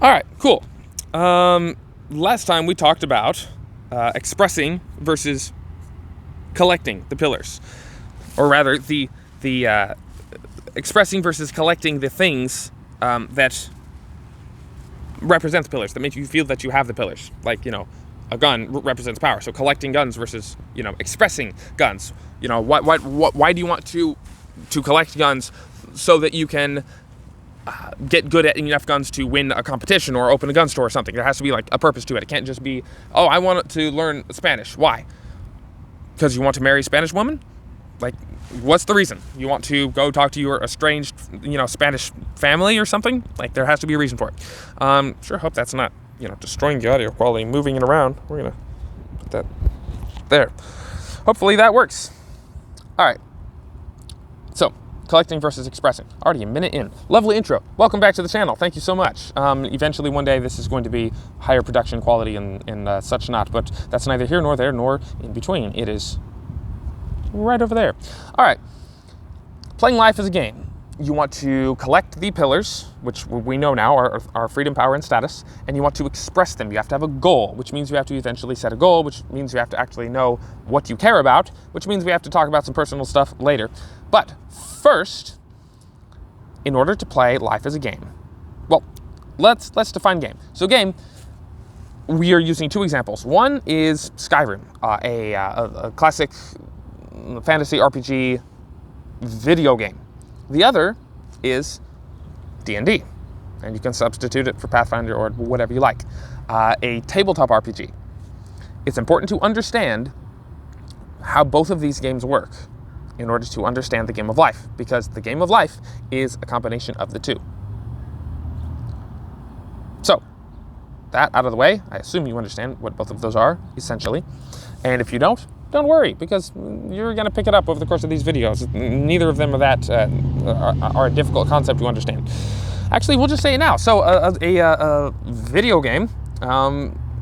All right, cool. Last time we talked about expressing versus collecting the pillars, or rather, the expressing versus collecting the things that represent the pillars, that make you feel that you have the pillars. Like, a gun represents power. So collecting guns versus, expressing guns. Why do you want to collect guns? So that you can get good at enough guns to win a competition or open a gun store or something. There has to be like a purpose to it. It can't just be, oh, I want to learn Spanish. Why? Because you want to marry a Spanish woman? Like, what's the reason? You want to go talk to your estranged, Spanish family or something? Like, there has to be a reason for it. Sure hope that's not, destroying the audio quality, moving it around. We're going to put that there. Hopefully that works. All right. So, collecting versus expressing. Already a minute in. Lovely intro. Welcome back to the channel. Thank you so much. Eventually one day this is going to be higher production quality and such not, but that's neither here nor there nor in between. It is right over there. All right. Playing life as a game. You want to collect the pillars, which we know now are freedom, power, and status, and you want to express them. You have to have a goal, which means you have to eventually set a goal, which means you have to actually know what you care about, which means we have to talk about some personal stuff later. But first, in order to play life as a game, well, let's define game. So game, we are using two examples. One is Skyrim, a classic fantasy RPG video game. The other is D&D, and you can substitute it for Pathfinder or whatever you like. A tabletop RPG. It's important to understand how both of these games work in order to understand the game of life, because the game of life is a combination of the two. So, that out of the way, I assume you understand what both of those are, essentially. And if you don't worry, because you're going to pick it up over the course of these videos. Neither of them are a difficult concept to understand. Actually, we'll just say it now. So, a video game,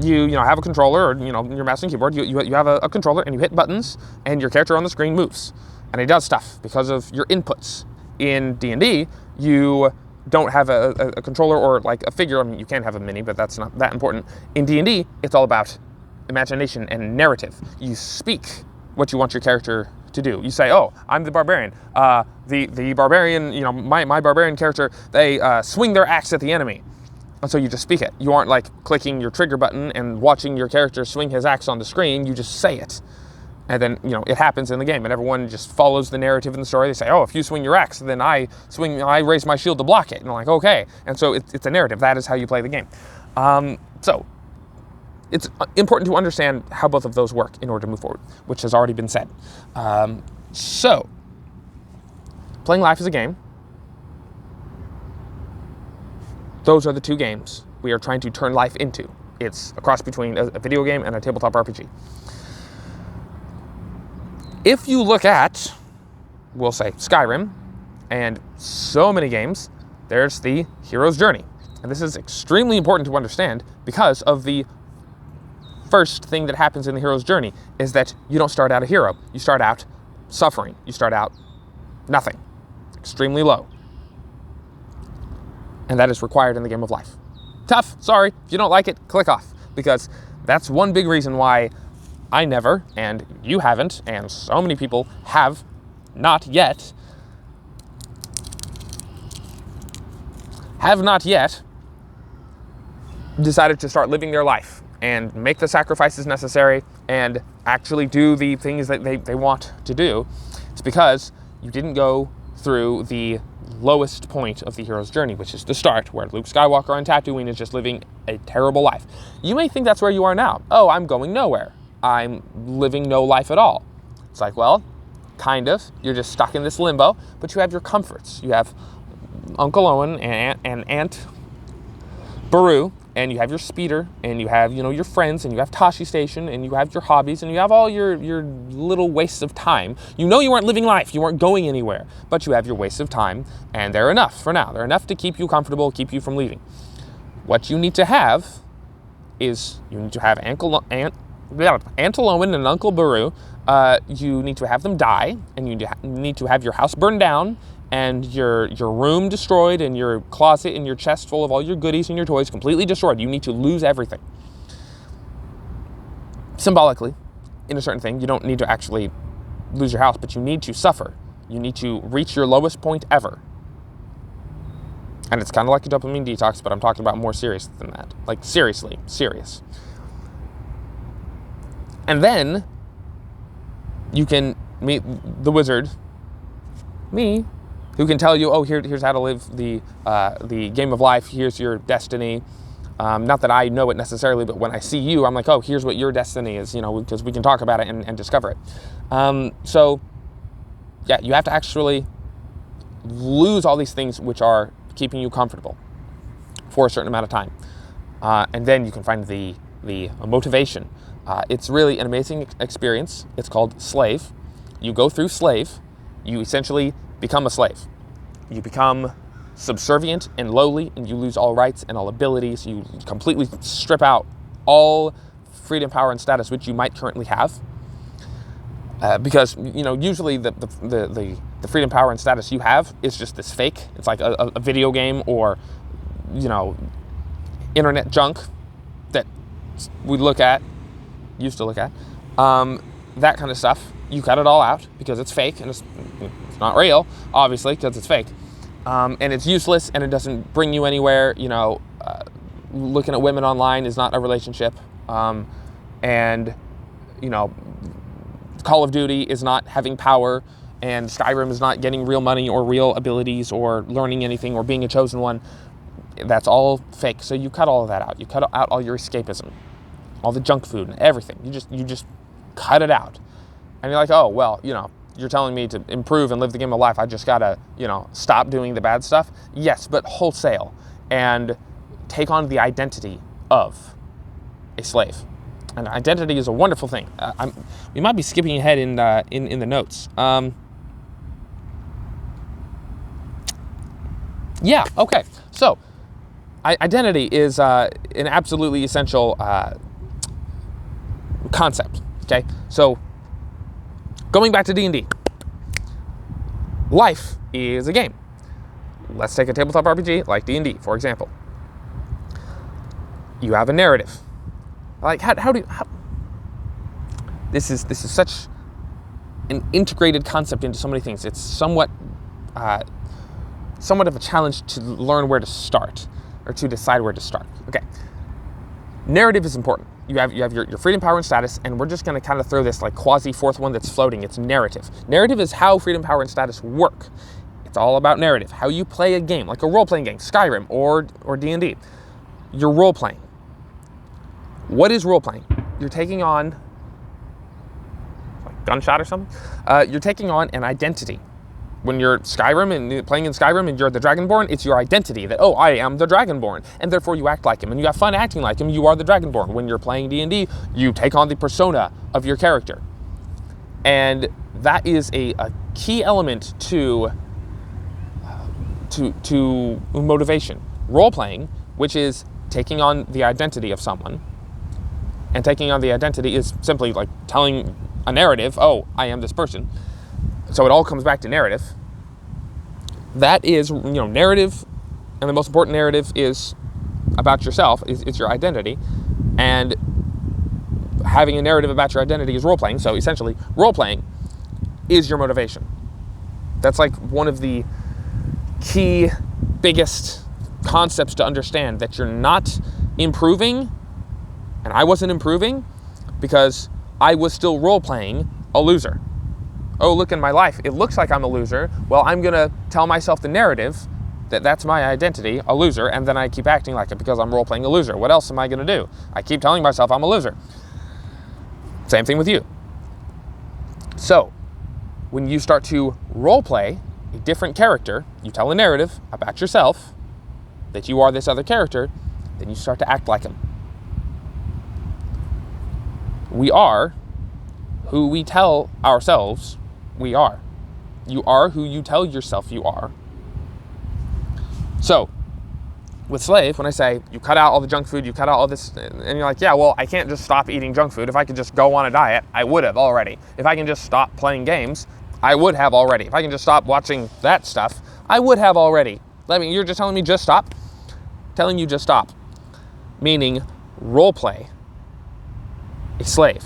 you have a controller, or your mouse and keyboard. You have a controller, and you hit buttons, and your character on the screen moves, and it does stuff because of your inputs. In D&D, you don't have a controller or like a figure. I mean, you can have a mini, but that's not that important. In D&D, it's all about imagination and narrative. You speak what you want your character to do. You say, oh, I'm the barbarian. The barbarian, my barbarian character, they swing their axe at the enemy. And so you just speak it. You aren't like clicking your trigger button and watching your character swing his axe on the screen. You just say it. And then, it happens in the game, and everyone just follows the narrative in the story. They say, oh, if you swing your axe, then I raise my shield to block it. And I'm like, okay. And so it's a narrative. That is how you play the game. So it's important to understand how both of those work in order to move forward, which has already been said. So, playing life as a game, those are the two games we are trying to turn life into. It's a cross between a video game and a tabletop RPG. If you look at, we'll say, Skyrim, and so many games, there's the hero's journey. And this is extremely important to understand because of the first thing that happens in the hero's journey is that you don't start out a hero. You start out suffering. You start out nothing. Extremely low. And that is required in the game of life. Tough. Sorry. If you don't like it, click off. Because that's one big reason why I never, and you haven't, and so many people have not yet decided to start living their life and make the sacrifices necessary and actually do the things that they want to do. It's because you didn't go through the lowest point of the hero's journey, which is the start, where Luke Skywalker on Tatooine is just living a terrible life. You may think that's where you are now. Oh, I'm going nowhere. I'm living no life at all. It's like, well, kind of. You're just stuck in this limbo, but you have your comforts. You have Uncle Owen and Aunt Beru, and you have your speeder, and you have, your friends, and you have Tashi Station, and you have your hobbies, and you have all your little wastes of time. You know you weren't living life, you weren't going anywhere, but you have your wastes of time, and they're enough for now. They're enough to keep you comfortable, keep you from leaving. What you need to have is, you need to have Aunt Owen and Uncle Beru. You need to have them die, and you need to have your house burned down, and your room destroyed, and your closet and your chest full of all your goodies and your toys completely destroyed. You need to lose everything. Symbolically, in a certain thing, you don't need to actually lose your house, but you need to suffer. You need to reach your lowest point ever. And it's kind of like a dopamine detox, but I'm talking about more serious than that. Like, seriously, serious. And then you can meet the wizard, me, who can tell you, oh, here's how to live the game of life. Here's your destiny. Not that I know it necessarily, but when I see you, I'm like, oh, here's what your destiny is, because we can talk about it and discover it. So, yeah, you have to actually lose all these things which are keeping you comfortable for a certain amount of time. And then you can find the motivation. It's really an amazing experience. It's called Slave. You go through Slave. You essentially become a slave. You become subservient and lowly, and you lose all rights and all abilities. You completely strip out all freedom, power, and status which you might currently have. Because usually the freedom, power, and status you have is just this fake. It's like a video game or internet junk that we used to look at, that kind of stuff. You cut it all out because it's fake, and it's not real, obviously, because it's fake. And it's useless, and it doesn't bring you anywhere. Looking at women online is not a relationship. And Call of Duty is not having power, and Skyrim is not getting real money or real abilities or learning anything or being a chosen one. That's all fake. So you cut all of that out. You cut out all your escapism, all the junk food and everything. You just cut it out. And you're like, oh, well, you're telling me to improve and live the game of life. I just gotta, stop doing the bad stuff. Yes, but wholesale, and take on the identity of a slave. And identity is a wonderful thing. We might be skipping ahead in the notes. Yeah. Okay. So, identity is an absolutely essential concept. Okay. So, going back to D&D, life is a game. Let's take a tabletop RPG like D&D, for example. You have a narrative. Like this is such an integrated concept into so many things. It's somewhat of a challenge to learn where to start, or to decide where to start. Okay, narrative is important. You have your freedom, power, and status, and we're just going to kind of throw this like quasi fourth one that's floating. It's narrative. Narrative is how freedom, power, and status work. It's all about narrative. How you play a game, like a role-playing game, Skyrim or D&D. You're role-playing. What is role-playing? You're taking on, like gunshot or something? You're taking on an identity. When you're Skyrim and playing in Skyrim and you're the Dragonborn, it's your identity that, oh, I am the Dragonborn, and therefore you act like him, and you have fun acting like him. You are the Dragonborn. When you're playing D&D, you take on the persona of your character. And that is a key element to motivation. Role-playing, which is taking on the identity of someone, and taking on the identity is simply like telling a narrative, oh, I am this person. So it all comes back to narrative. That is, narrative, and the most important narrative is about yourself, is your identity. And having a narrative about your identity is role-playing. So essentially, role-playing is your motivation. That's like one of the key, biggest concepts to understand, that you're not improving, and I wasn't improving because I was still role-playing a loser. Oh, look in my life. It looks like I'm a loser. Well, I'm going to tell myself the narrative that that's my identity, a loser, and then I keep acting like it because I'm role-playing a loser. What else am I going to do? I keep telling myself I'm a loser. Same thing with you. So, when you start to role-play a different character, you tell a narrative about yourself that you are this other character, then you start to act like him. We are who we tell ourselves we are. You are who you tell yourself you are. So, with Slave, when I say you cut out all the junk food, you cut out all this, and you're like, yeah, well, I can't just stop eating junk food. If I could just go on a diet, I would have already. If I can just stop playing games, I would have already. If I can just stop watching that stuff, I would have already. You're just telling me just stop? Telling you just stop. Meaning role play a slave.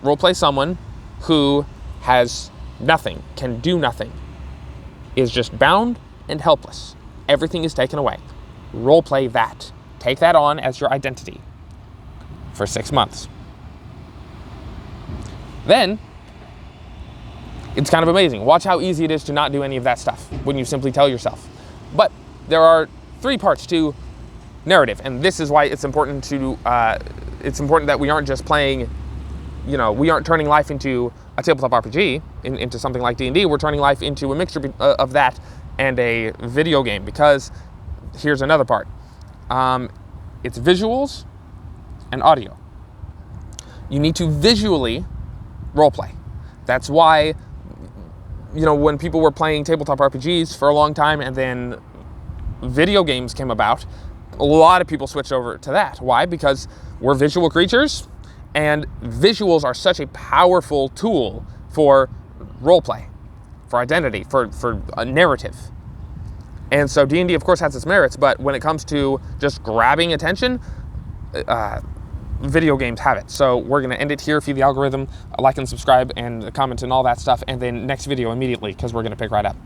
Role play someone who has nothing, can do nothing, is just bound and helpless. Everything is taken away. Role play that. Take that on as your identity for 6 months. Then, it's kind of amazing. Watch how easy it is to not do any of that stuff when you simply tell yourself. But there are 3 parts to narrative, and this is why it's important that we aren't just playing, we aren't turning life into a tabletop RPG, into something like D&D. We're turning life into a mixture of that and a video game, because here's another part. It's visuals and audio. You need to visually roleplay. That's why, when people were playing tabletop RPGs for a long time and then video games came about, a lot of people switched over to that. Why? Because we're visual creatures, and visuals are such a powerful tool for roleplay, for identity, for a narrative. And so D&D, of course, has its merits, but when it comes to just grabbing attention, video games have it. So we're going to end it here. Feed the algorithm, like and subscribe and comment and all that stuff, and then next video immediately, because we're going to pick right up.